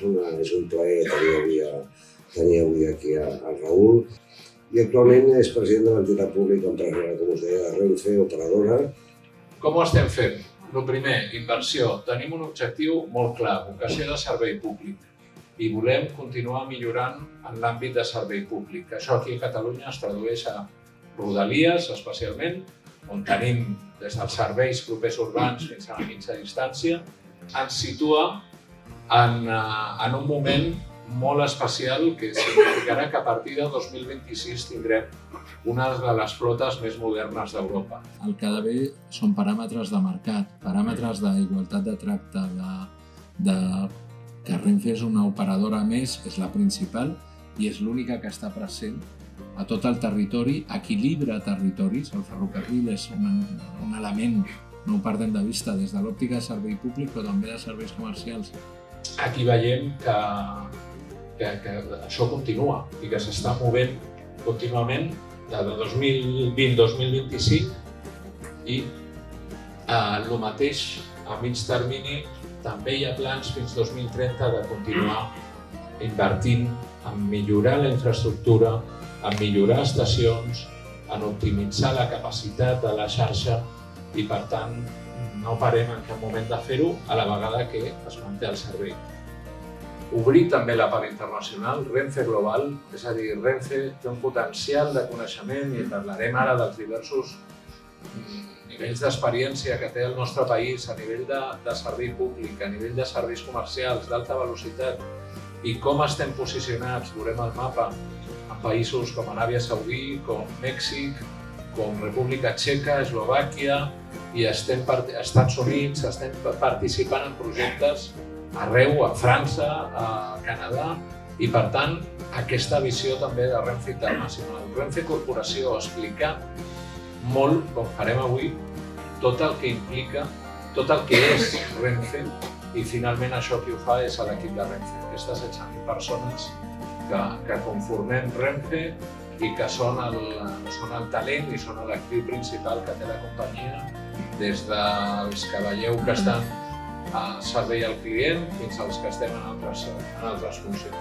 és un plaer tenir avui aquí el Raül. I actualment és president de l'entitat pública empresarial, com us deia, Renfe, operadora. Com ho estem fent? El primer, inversió. Tenim un objectiu molt clar, vocació de servei públic. I volem continuar millorant en l'àmbit de servei públic. Això aquí a Catalunya es tradueix a Rodalies, especialment, on tenim des dels serveis propers urbans fins a la mitja distància, ens situa en un moment molt especial que significarà que a partir de 2026 tindrem una de les flotes més modernes d'Europa. El que ha d'haver són paràmetres de mercat, paràmetres d'igualtat de tracte, que Renfe és una operadora més, és la principal i és l'única que està present a tot el territori, equilibra territoris. El ferrocarril és un element, no ho perdem de vista, des de l'òptica de servei públic però també de serveis comercials. Aquí veiem que això continua i que s'està movent contínuament de 2020-2025 i el mateix a mig termini també hi ha plans fins 2030 de continuar invertint en millorar la infraestructura, en millorar estacions, en optimitzar la capacitat de la xarxa i, per tant, no parem en cap moment de fer-ho a la vegada que es manté el servei. Obrir també la part internacional, Renfe Global, és a dir, Renfe té un potencial de coneixement i parlarem ara dels diversos nivells d'experiència que té el nostre país a nivell de servei públic, a nivell de serveis comercials, d'alta velocitat i com estem posicionats, veurem el mapa, en països com Aràbia Saudí, com Mèxic, com República Txeca, Eslovàquia i Estats Units, estem participant en projectes arreu, a França, a Canadà i, per tant, aquesta visió també de Renfe Internacional. Renfe Corporació, explicar molt, com farem avui, tot el que implica, tot el que és Renfe i, finalment, això qui ho fa és l'equip de Renfe. Aquestes 16.000 persones que conformem Renfe i que són el talent i són l'actiu principal que té la companyia, des dels que veieu que estan a servei al client fins als que estem en altres funcions.